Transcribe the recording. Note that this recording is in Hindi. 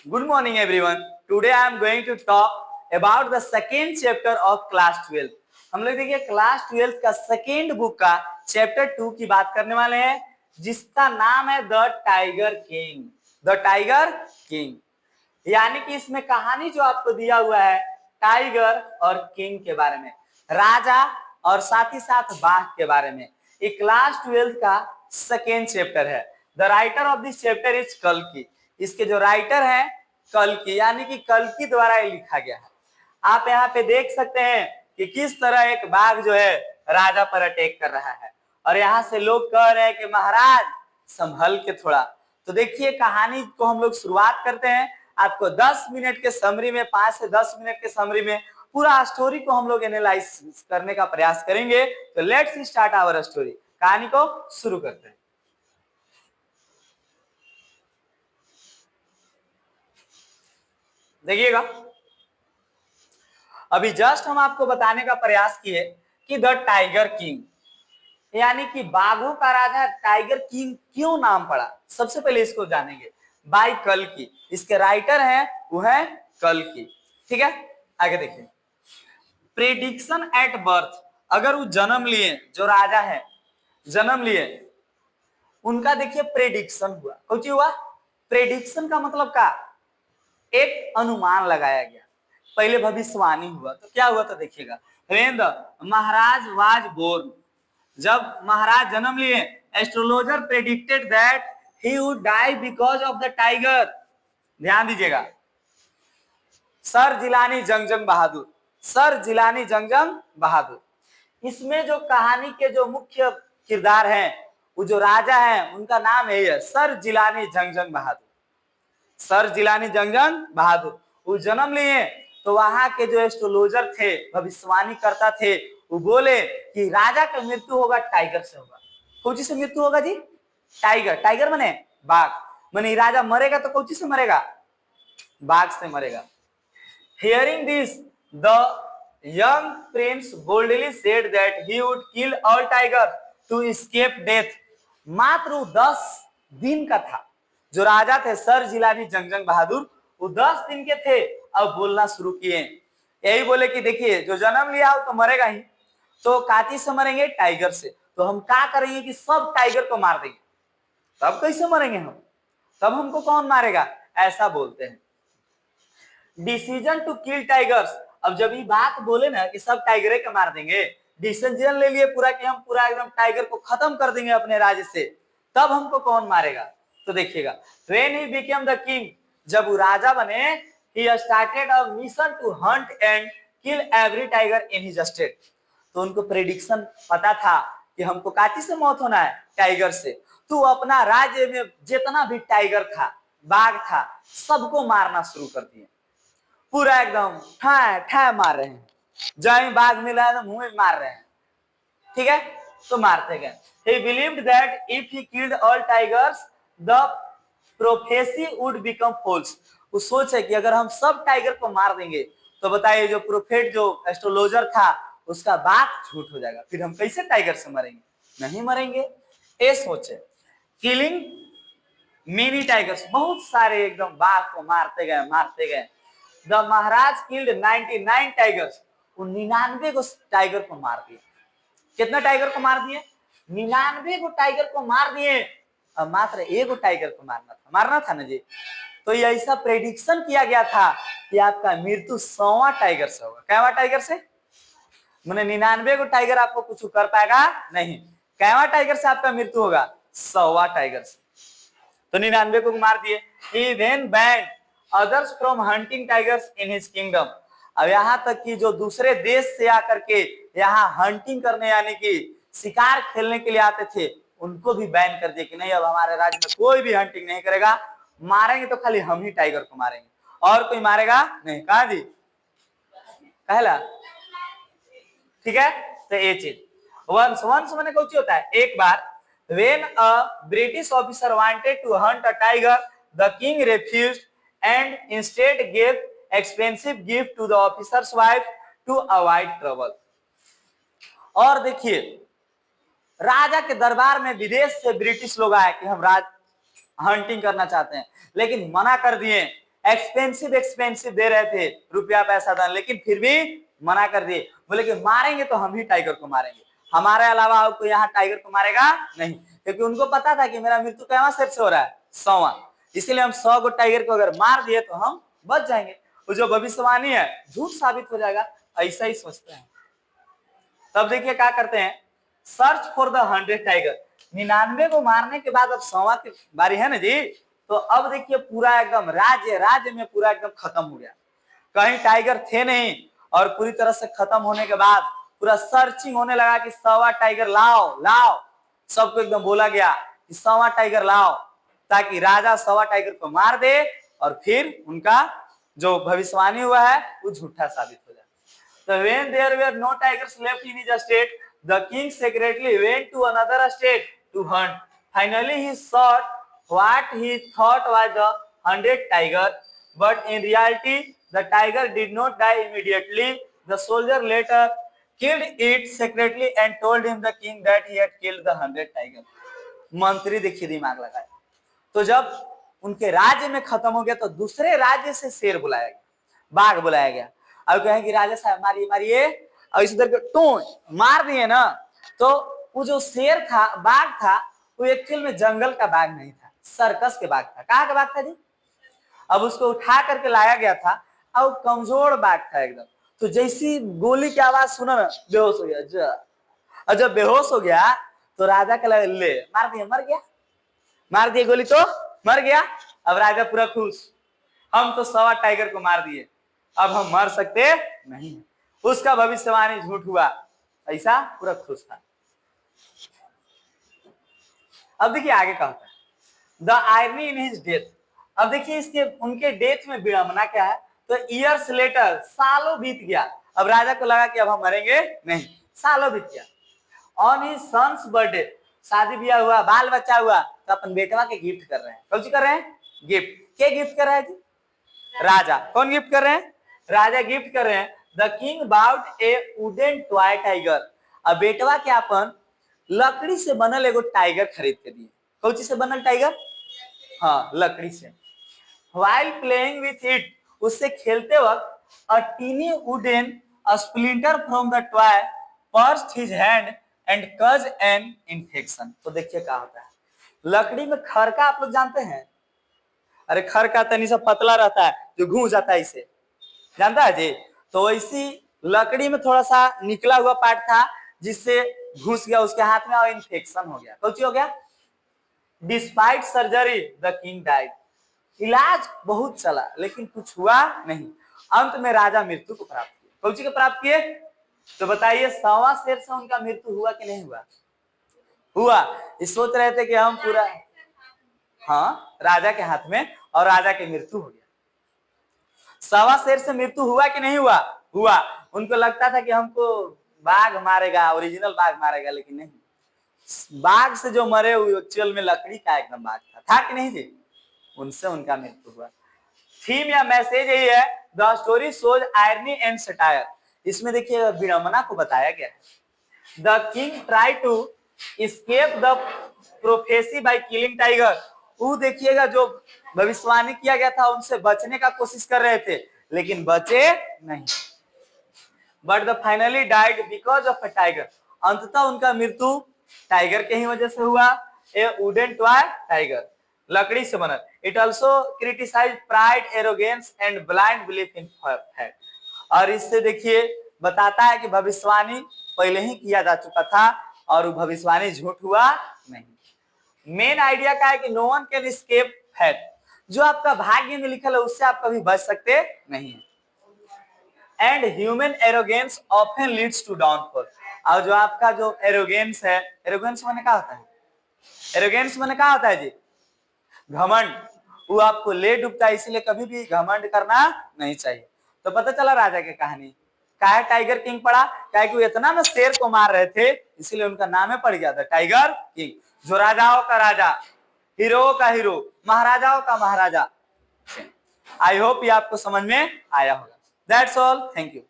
Good morning, everyone. Today I am going to talk about the second chapter of class 12. हम लोग देखिए क्लास 12 का सेकेंड बुक का चैप्टर 2 की बात करने वाले हैं, जिसका नाम है the tiger king. The tiger king यानी कि इसमें कहानी जो आपको दिया हुआ है टाइगर और किंग के बारे में, राजा और साथ ही साथ बाघ के बारे में। ये क्लास 12 का सेकेंड चैप्टर है। The writer of this chapter is कल्कि। इसके जो राइटर हैं कल्कि, यानी कि कल्कि द्वारा ये लिखा गया है। आप यहाँ पे देख सकते हैं कि किस तरह एक बाघ जो है राजा पर अटैक कर रहा है, और यहाँ से लोग कह रहे हैं कि महाराज संभल के थोड़ा। तो देखिए कहानी को हम लोग शुरुआत करते हैं। आपको 10 मिनट के समरी में, 5 से 10 मिनट के समरी में पूरा स्टोरी को हम लोग एनालाइज करने का प्रयास करेंगे। तो लेट्स स्टार्ट आवर स्टोरी। कहानी को शुरू करते हैं। देखिएगा, अभी जस्ट हम आपको बताने का प्रयास किए कि द टाइगर किंग यानी कि बाघों का राजा टाइगर किंग क्यों नाम पड़ा। सबसे पहले इसको जानेंगे। बाय कल्कि, इसके राइटर हैं वो है कल्कि। ठीक है, आगे देखिए। प्रेडिक्शन एट बर्थ, अगर वो जन्म लिए, जो राजा है जन्म लिए, उनका देखिए प्रेडिक्शन हुआ। कुछ हुआ, प्रेडिक्शन का मतलब का एक अनुमान लगाया गया, पहले भविष्यवाणी हुआ। तो क्या हुआ, तो देखिएगा। When the Maharaj was born, जब महाराज जन्म लिए, astrologer predicted that he would die because of the tiger. ध्यान दीजिएगा, सर जिलानी जंगजंग बहादुर, सर जिलानी जंगजंग बहादुर। इसमें जो कहानी के जो मुख्य किरदार हैं, वो जो राजा हैं, उनका नाम यही है, सर जिलानी जंगजंग बहादुर। सर जिलानी जंगजंग बहादुर वो जन्म लिए, तो वहां के जो एस्ट्रोलॉजर थे, भविष्यवाणी करता थे, वो बोले कि राजा का मृत्यु होगा टाइगर से होगा। कौची से मृत्यु होगा जी? टाइगर। टाइगर मने बाघ। मने राजा मरेगा तो कौची से मरेगा? बाघ से मरेगा। Hearing this, the young prince boldly said that he would kill all tigers to escape death. मात्र 10 दिन का था। जो राजा थे सर जिलानी जंगजंग बहादुर, वो 10 दिन के थे। अब बोलना शुरू किए, यही बोले कि देखिए जो जन्म लिया हो तो मरेगा ही, तो काती से मरेंगे? टाइगर से। तो हम क्या करेंगे कि सब टाइगर को मार देंगे। तब कैसे मरेंगे हम? तब हमको कौन मारेगा? ऐसा बोलते हैं। डिसीजन टू किल टाइगर्स, अब जब ये बात बोले ना कि सब टाइगर को मार देंगे, डिसीजन ले लिए पूरा कि हम पूरा एकदम टाइगर को खत्म कर देंगे अपने राज्य से, तब हमको कौन मारेगा? तो देखिएगा, when he became the king, जब वो राजा बने, he started a mission to hunt and kill every tiger in his state. तो उनको प्रेडिक्शन पता था कि हमको काटी से मौत होना है, टाइगर से। तो अपना राज्य में जितना भी टाइगर था, बाघ था, सबको मारना शुरू कर दिए। पूरा एकदम ठा ठा मार रहे हैं, जहाँ बाघ मिला है मुंह में मार रहे हैं। ठीक है, तो मारते गए। He believed that if he killed all tigers, the prophecy would become false. वो सोचे कि अगर हम सब टाइगर को मार देंगे, तो बताइए जो प्रोफेट, जो एस्ट्रोलॉजर था, उसका बात झूठ हो जाएगा। फिर हम कैसे टाइगर से मरेंगे? नहीं मरेंगे, ये सोचे। किलिंग मेनी टाइगर्स, बहुत सारे एकदम बाघ को मारते गए, मारते गए। द महाराज किल्ड 99 टाइगर्स, 99 को टाइगर को मार दिए। कितना टाइगर को मार दिए? 99 को टाइगर को मार दिए। अब मात्र एक टाइगर को मारना था ना जी। तो ये ऐसा प्रेडिक्शन किया गया था कि आपका मृत्यु 100वां टाइगर से होगा। कैवा टाइगर से? मैंने 99 को टाइगर आपको कुछ कर पाएगा नहीं। कैवा टाइगर से आपका मृत्यु होगा? 100वां टाइगर से। तो 99 को मार दिए। He then banned others from hunting tigers in his kingdom. अब यहाँ तक कि जो दूसरे देश से आकर के यहाँ हंटिंग करने, यानी कि शिकार खेलने के लिए आते थे, उनको भी बैन कर दिया कि नहीं, अब हमारे राज्य में कोई भी हंटिंग नहीं करेगा। मारेंगे तो खाली हम ही टाइगर को मारेंगे, और कोई मारेगा नहीं। कहा जी? कहला, ठीक है। तो ये चीज वंस मैंने कुछ होता है एक बार। When a British officer wanted to hunt a tiger, the king refused and instead gave expensive gift to the officer's wife to avoid trouble. और देखिए, राजा के दरबार में विदेश से ब्रिटिश लोग आए कि हम हंटिंग करना चाहते हैं, लेकिन मना कर दिए। एक्सपेंसिव एक्सपेंसिव दे रहे थे रुपया पैसा धन, लेकिन फिर भी मना कर दिए। बोले कि मारेंगे तो हम ही टाइगर को मारेंगे, हमारे अलावा और कोई यहाँ टाइगर को मारेगा नहीं, क्योंकि उनको पता था कि मेरा मृत्यु कैवा शेर से हो रहा है, 100वां, इसीलिए हम 100 को टाइगर को अगर मार दिए तो हम बच जाएंगे। वो जो भविष्यवाणी है झूठ साबित हो जाएगा, ऐसा ही सोचते हैं। तब देखिए क्या करते हैं, सर्च फॉर द 100 टाइगर। 99 को मारने के बाद अब 100वां की बारी है ना जी, तो अब देखिए पूरा एकदम राज्य में पूरा एकदम खत्म हो गया, कहीं टाइगर थे नहीं, और पूरी तरह से खत्म होने के बाद पूरा सर्चिंग होने लगा कि 100वां टाइगर लाओ लाओ, सबको एकदम बोला गया कि 100वां टाइगर लाओ, ताकि राजा 100वां टाइगर को मार दे और फिर उनका जो भविष्यवाणी हुआ है वो झूठा साबित हो जाए। So when there were no tigers left in his estate, the king secretly went to another estate to hunt. Finally, he shot what he thought was the 100 tiger, but in reality, the tiger did not die immediately. The soldier later killed it secretly and told him the king that he had killed the 100 tiger. मंत्री देखिए दिमाग लगाए, तो जब उनके राज्य में खत्म हो गया तो दूसरे राज्य से शेर बुलाया गया, बाघ बुलाया गया। अब कहें कि राजा साहब मारिए मारिए, और इस उधर टू मार दिए ना, तो वो जो शेर था, बाघ था, वो एक्चुअल में जंगल का बाघ नहीं था, सर्कस के बाघ था। कहाँ का बाघ था जी? अब उसको उठा करके लाया गया था, और कमजोर बाघ था एकदम। तो जैसी गोली की आवाज सुना ना, बेहोश हो गया। और जब बेहोश हो गया तो राजा का लगा, ले मार दिया, मर गया, मार दिए गोली तो मर गया। अब राजा पूरा खुश, हम तो 100वां टाइगर को मार दिए, अब हम मर सकते नहीं। उसका भविष्यवाणी झूठ हुआ, ऐसा पूरा खुश था। अब देखिए आगे क्या होता है, the irony in his death. अब देखिए इसके उनके डेथ में विडंबना क्या है, तो ईयर्स लेटर, सालों बीत गया, अब राजा को लगा कि अब हम मरेंगे नहीं, सालों बीत गया। ऑन हिज सन्स बर्थडे, शादी ब्याह हुआ, बाल बच्चा हुआ, तो अपन बेटवा के गिफ्ट कर रहे हैं। कौन सी कर रहे हैं? गिफ्ट। क्या गिफ्ट कर रहा है जी? राजा। कौन गिफ्ट कर रहे हैं? राजा गिफ्ट कर रहे हैं। The king bought a wooden toy tiger. अब बेटवा के अपन लकड़ी से बनल एगो टाइगर खरीद के दिए। कौन चीज से बनल टाइगर? हाँ, लकड़ी से। While playing with it, उससे खेलते वक्त a teeny wooden splinter from the toy pierced his hand and caused an infection. तो देखिए क्या होता है, लकड़ी में खरका आप लोग जानते हैं? अरे खरका तनी सा पतला रहता है जो घूम जाता है, इसे जानता है जी? तो ऐसी लकड़ी में थोड़ा सा निकला हुआ पार्ट था जिससे घुस गया उसके हाथ में और इन्फेक्शन हो गया। कौन हो गया? Despite surgery the king died. इलाज बहुत चला लेकिन कुछ हुआ नहीं, अंत में राजा मृत्यु को प्राप्त किए। कौन सी को प्राप्त किए? तो बताइए 100वां शेर से उनका मृत्यु हुआ कि नहीं हुआ? हुआ। ये सोच रहे थे कि हम पूरा, हाँ, राजा के हाथ में, और राजा की मृत्यु हो गया। 100वां शेर से मृत्यु हुआ कि नहीं हुआ? हुआ। उनको लगता था कि हमको बाघ मारेगा, ओरिजिनल बाघ मारेगा, लेकिन नहीं, बाघ से जो मरे हुए एक्चुअल में लकड़ी का एकदम बाघ था कि नहीं जी? उनसे उनका मृत्यु हुआ। थीम या मैसेज यही है, the story shows irony and satire. इसमें देखिए विडंबना को बताया गया है। The king try to escape the prophecy by killing tiger. वो देखिएगा जो भविष्यवाणी किया गया था उनसे बचने का कोशिश कर रहे थे, लेकिन बचे नहीं। But the finally died because of a tiger. अंततः उनका मृत्यु टाइगर के ही वजह से हुआ। ए वुडन टॉय टाइगर, लकड़ी से बनल। It also criticize pride, arrogance and blind belief in fact. और इससे देखिए बताता है कि भविष्यवाणी पहले ही किया जा चुका था और वो भविष्यवाणी झूठ हुआ नहीं। मेन आइडिया क्या है कि no one can escape fate. जो आपका भाग्य में लिखा है उससे आप कभी बच सकते नहीं। And human arrogance often leads to downfall. और जो आपका जो एरोगेंस है, एरोगेंस माने क्या होता है? एरोगेंस माने क्या होता है जी? घमंड। वो आपको ले डूबता है, इसलिए कभी भी घमंड करना नहीं चाहिए। तो पता चला राजा की कहानी काहे टाइगर किंग पड़ा, क्या कि वो इतना में शेर को मार रहे थे, इसलिए उनका नाम पड़ गया था टाइगर किंग। जो राजाओं का राजा, हीरो का हीरो, महाराजाओं का महाराजा। आई होप ये आपको समझ में आया होगा। That's all, thank you.